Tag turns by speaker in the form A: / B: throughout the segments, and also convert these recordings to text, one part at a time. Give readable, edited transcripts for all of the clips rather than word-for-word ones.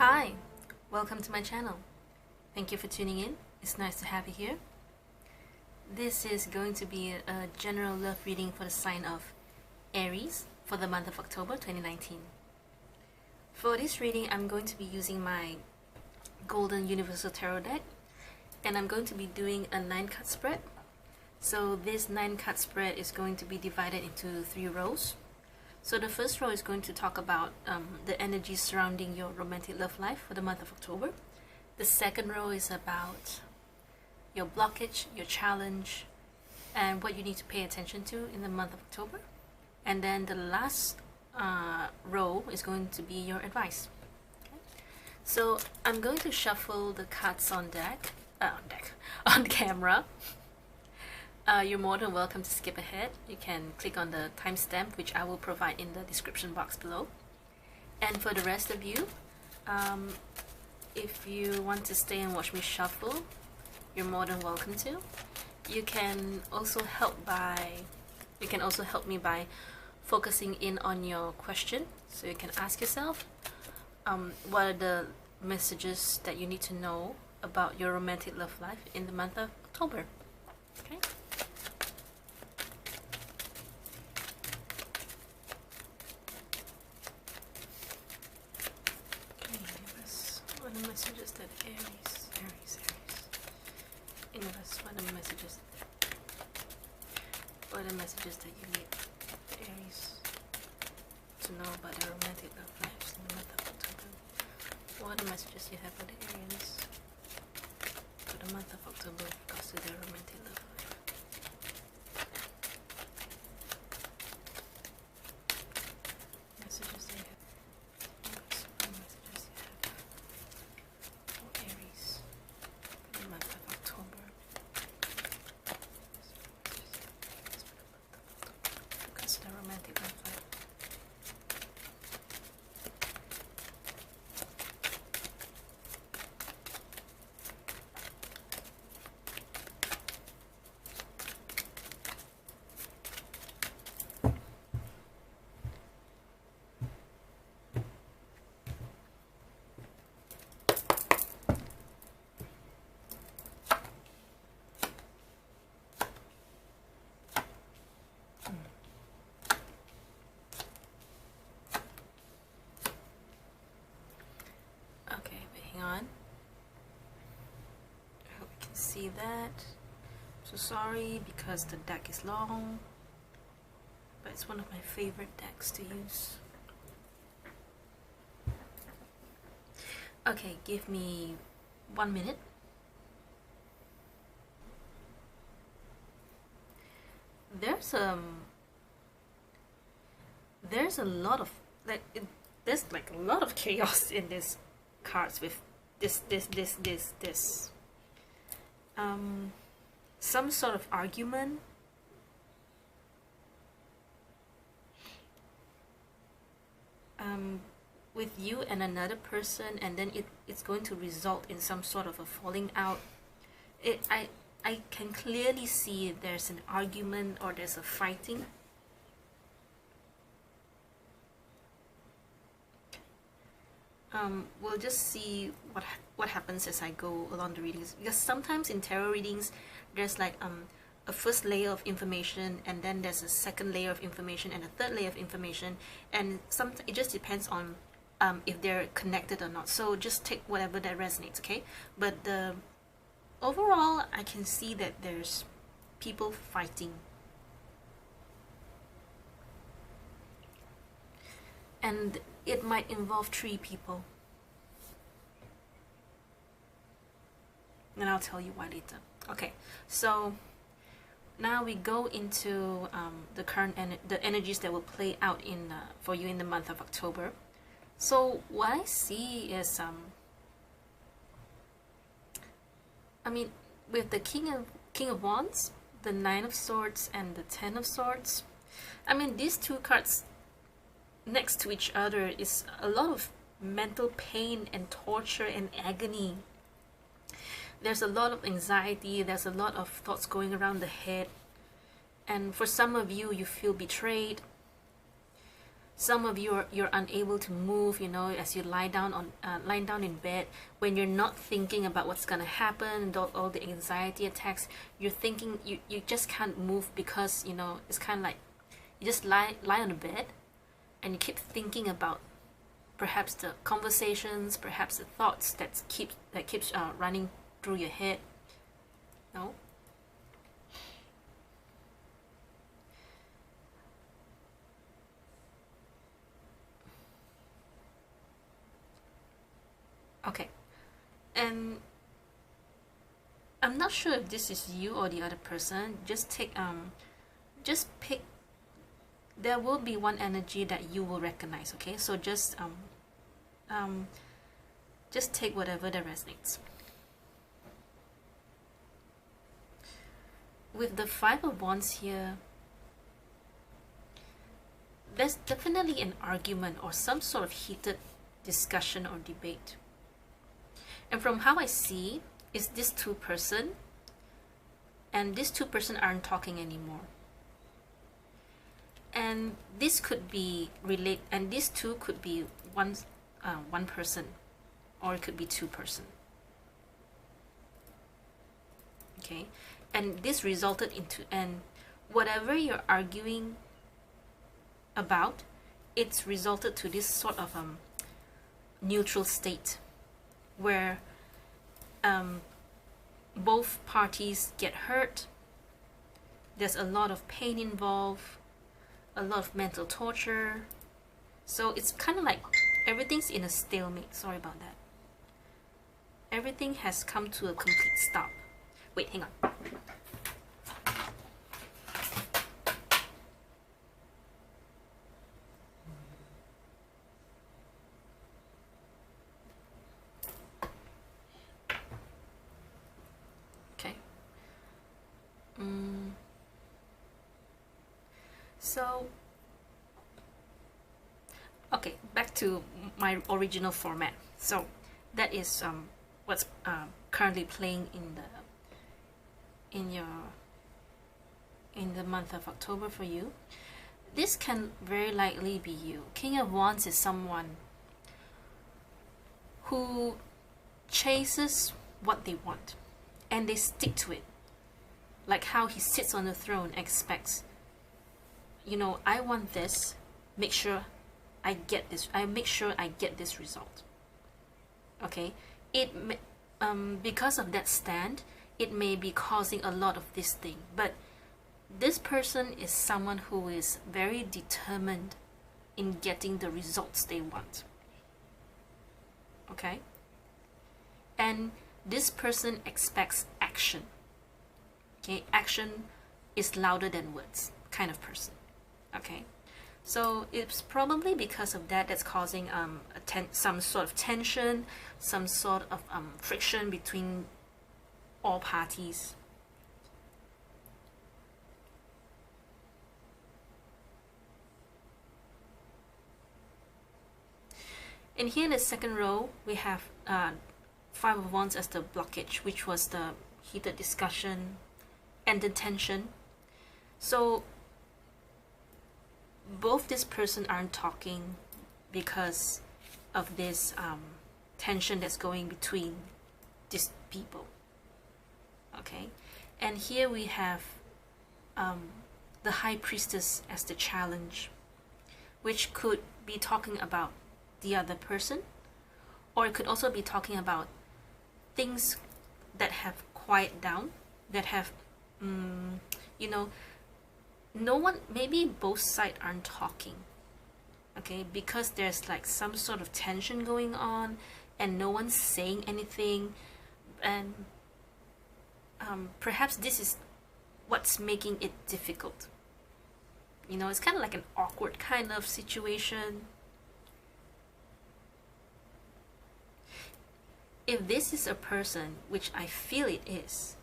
A: Hi, welcome to my channel. Thank you for tuning in. It's nice to have you here. This is going to be a general love reading for the sign of Aries for the month of October 2019. For this reading, I'm going to be using my Golden Universal Tarot deck, and I'm going to be doing a 9-card spread. So this 9-card spread is going to be divided into 3 rows. So the first row is going to talk about the energy surrounding your romantic love life for the month of October. The second row is about your blockage, your challenge, and what you need to pay attention to in the month of October. And then the last row is going to be your advice. Okay? So I'm going to shuffle the cards on camera. You're more than welcome to skip ahead. You can click on the timestamp, which I will provide in the description box below. And for the rest of you, if you want to stay and watch me shuffle, you're more than welcome to. You can also help me by focusing in on your question. So you can ask yourself, what are the messages that you need to know about your romantic love life in the month of October? Okay. What are the messages that Aries. Universe, what are the messages? What are the messages that you need the Aries to know about their romantic love lives in the month of October? What are the messages you have for the Aries for the month of October with regards to their romantic love life? Messages they have. What messages you have for Aries for the month of October? Because their romantic love life. Okay, but hang on. I hope you can see that. So sorry because the deck is long, but it's one of my favorite decks to use. Okay, give me 1 minute. There's a lot of there's like a lot of chaos in this cards with this some sort of argument, with you and another person, and then it's going to result in some sort of a falling out. I can clearly see there's an argument or there's a fighting. We'll just see what happens as I go along the readings, because sometimes in tarot readings there's like a first layer of information, and then there's a second layer of information and a third layer of information, and it just depends on if they're connected or not. So just take whatever that resonates, okay? But overall, I can see that there's people fighting, and it might involve 3 people, and I'll tell you why later. Okay, so now we go into the energies that will play out in for you in the month of October. So what I see is I mean, with the King of Wands, the 9 of Swords, and the 10 of Swords, I mean, these 2 cards next to each other is a lot of mental pain and torture and agony. There's a lot of anxiety, there's a lot of thoughts going around the head, and for some of you, you feel betrayed. Some of you you're unable to move, you know, as you lie down in bed, when you're not thinking about what's gonna happen and all the anxiety attacks. You're thinking you just can't move because, you know, it's kind of like you just lie on the bed and you keep thinking about perhaps the conversations, perhaps the thoughts that keeps running through your head. No? Okay. And I'm not sure if this is you or the other person. Just pick. There will be one energy that you will recognize. Okay, so just take whatever that resonates. With the Five of Wands here, there's definitely an argument or some sort of heated discussion or debate. And from how I see, is this two-person, and these two-person aren't talking anymore. And this could be and these two could be one person, or it could be two-person. Okay, and this resulted into, and whatever you're arguing about, it's resulted to this sort of neutral state where both parties get hurt. There's a lot of pain involved, a lot of mental torture. So it's kind of like everything's in a stalemate. Sorry about that. Everything has come to a complete stop. Wait, hang on. Okay. So, okay, back to my original format. So that is what's currently playing in the month of October for you. This can very likely be you. King of Wands is someone who chases what they want and they stick to it. Like how he sits on the throne, expects, you know, I want this, make sure I get this, I make sure I get this result. Okay, because of that stand, it may be causing a lot of this thing, but this person is someone who is very determined in getting the results they want. Okay, and this person expects action. Okay, action is louder than words kind of person. Okay, so it's probably because of that that's causing some sort of tension, some sort of friction between all parties. And here in the second row, we have Five of Wands as the blockage, which was the heated discussion and the tension. So both this person aren't talking because of this tension that's going between these people. Okay, and here we have the High Priestess as the challenge, which could be talking about the other person, or it could also be talking about things that have quieted down, that have you know, no one, maybe both sides aren't talking, okay, because there's like some sort of tension going on and no one's saying anything, and perhaps this is what's making it difficult. You know, it's kind of like an awkward kind of situation. If this is a person, which I feel it is,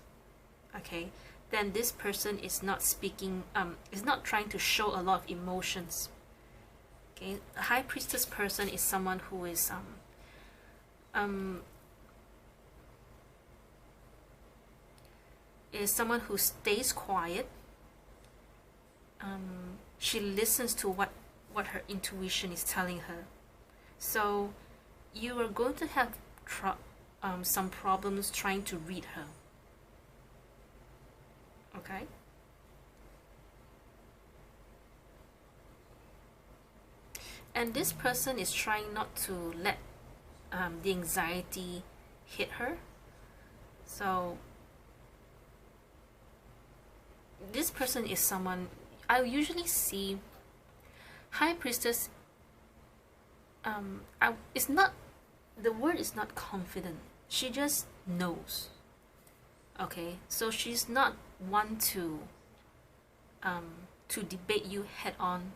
A: okay, then this person is not speaking, is not trying to show a lot of emotions. Okay, a High Priestess person is someone who is someone who stays quiet. She listens to what what her intuition is telling her. So you are going to have some problems trying to read her. Okay? And this person is trying not to let the anxiety hit her. So this person is someone I usually see. High Priestess, it's not, the word is not confident. She just knows. Okay, so she's not one to debate you head on.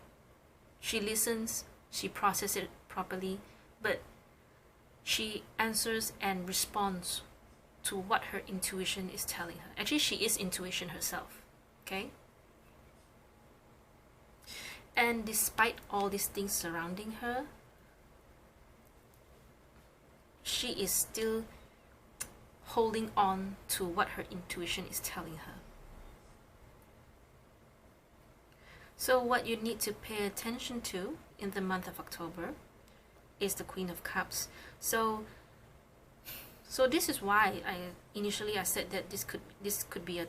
A: She listens, she processes it properly, but she answers and responds to what her intuition is telling her. Actually, she is intuition herself. Okay? And despite all these things surrounding her, she is still holding on to what her intuition is telling her. So what you need to pay attention to in the month of October is the Queen of Cups. So this is why I said that this could be a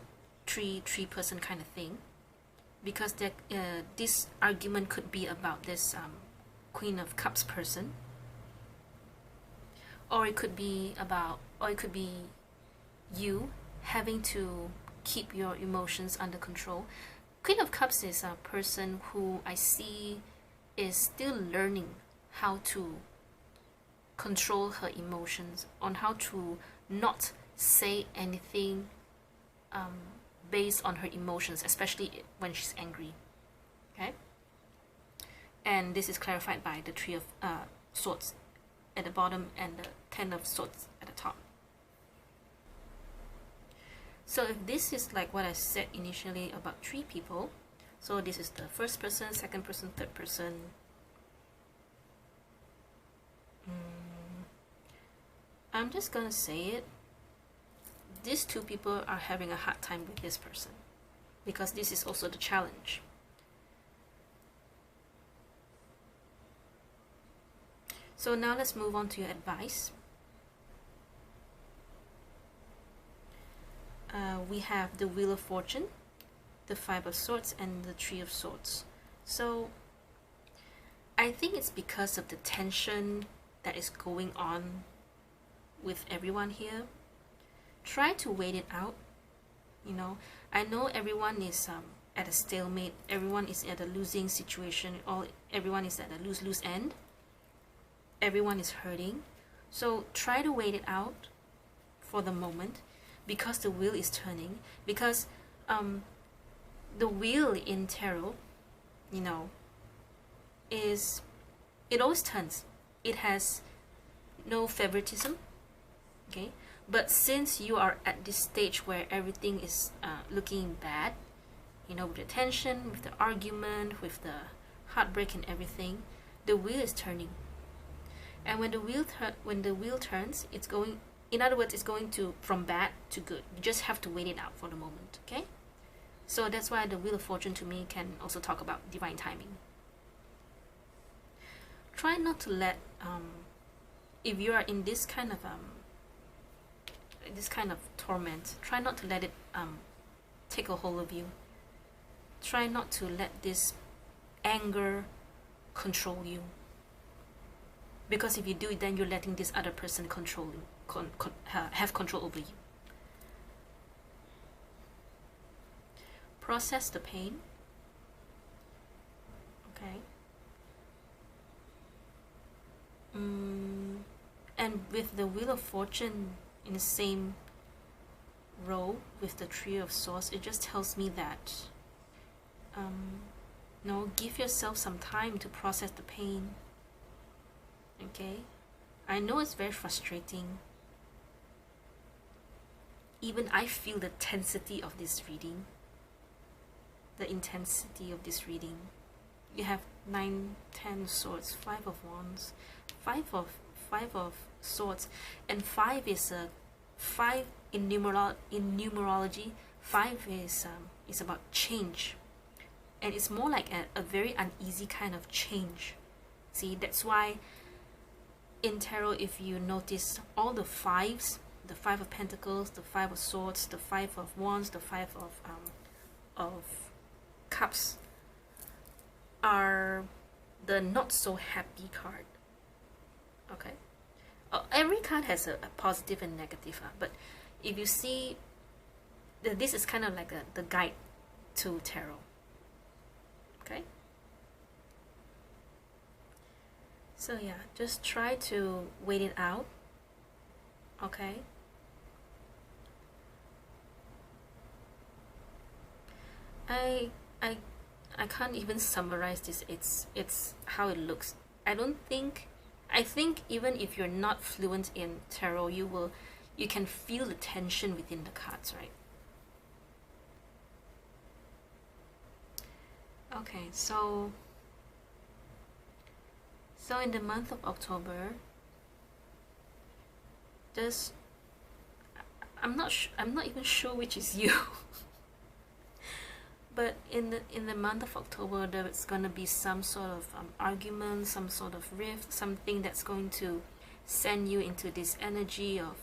A: three person kind of thing, because this argument could be about this Queen of Cups person, or it could be you having to keep your emotions under control. Queen of Cups is a person who I see is still learning how to control her emotions, on how to not say anything based on her emotions, especially when she's angry. Okay? And this is clarified by the Three of Swords at the bottom and the Ten of Swords at the top. So if this is like what I said initially about three people, so this is the first person, second person, third person. I'm just gonna say it. These two people are having a hard time with this person, because this is also the challenge. So now let's move on to your advice. We have the Wheel of Fortune, the Five of Swords, and the Three of Swords. So I think it's because of the tension that is going on with everyone here. Try to wait it out. You know, I know everyone is at a stalemate. Everyone is at a losing situation. Everyone is at a lose-lose end. Everyone is hurting. So try to wait it out for the moment, because the wheel is turning. Because the wheel in tarot, you know, it always turns. It has no favoritism. Okay, but since you are at this stage where everything is looking bad, you know, with the tension, with the argument, with the heartbreak and everything, the wheel is turning. And when the wheel turns, it's going, in other words, it's going to from bad to good. You just have to wait it out for the moment. Okay, so that's why the Wheel of Fortune to me can also talk about divine timing. Try not to let if you are in this kind of torment, try not to let it take a hold of you. Try not to let this anger control you, because if you do it, then you're letting this other person have control over you. Process the pain. Okay. And with the Wheel of Fortune in the same row with the Three of Swords, it just tells me that no, give yourself some time to process the pain. Okay, I know it's very frustrating. Even I feel the tensity of this reading, the intensity of this reading. You have 9, 10 swords, 5 of wands, 5 of swords, and 5 is a 5 in numerology. 5 is about change, and it's more like a very uneasy kind of change. See, that's why in tarot, if you notice all the fives, the Five of Pentacles, the Five of Swords, the Five of Wands, the Five of Cups are the not so happy card. Okay, every card has a positive and negative, but if you see, this is kind of like the guide to tarot. Okay, so yeah, just try to wait it out. Okay, I can't even summarize this. It's how it looks. I think even if you're not fluent in tarot, you can feel the tension within the cards, right? Okay, so in the month of October, I'm not even sure which is you. But in the month of October, there's gonna be some sort of argument, some sort of rift, something that's going to send you into this energy of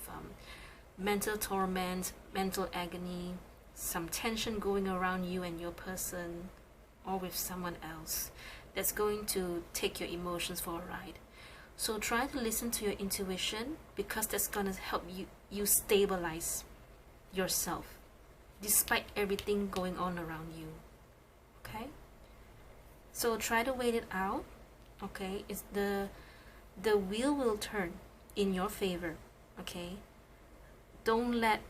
A: mental torment, mental agony, some tension going around you and your person, or with someone else, that's going to take your emotions for a ride. So try to listen to your intuition, because that's gonna help you stabilize yourself despite everything going on around you. Okay, so try to wait it out. Okay, it's the wheel will turn in your favor. Okay, don't let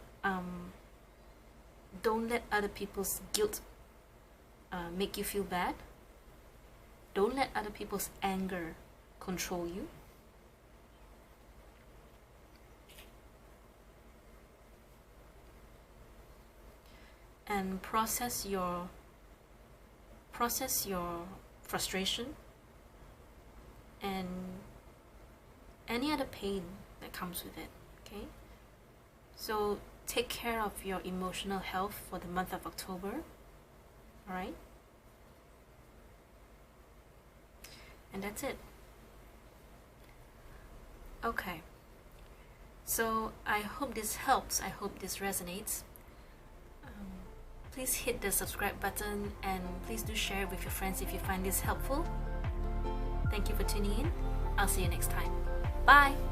A: other people's guilt make you feel bad. Don't let other people's anger control you. And process your frustration and any other pain that comes with it. Okay, so take care of your emotional health for the month of October. All right, and that's it. Okay, so I hope this helps. I hope this resonates. Please hit the subscribe button, and please do share with your friends if you find this helpful. Thank you for tuning in. I'll see you next time. Bye!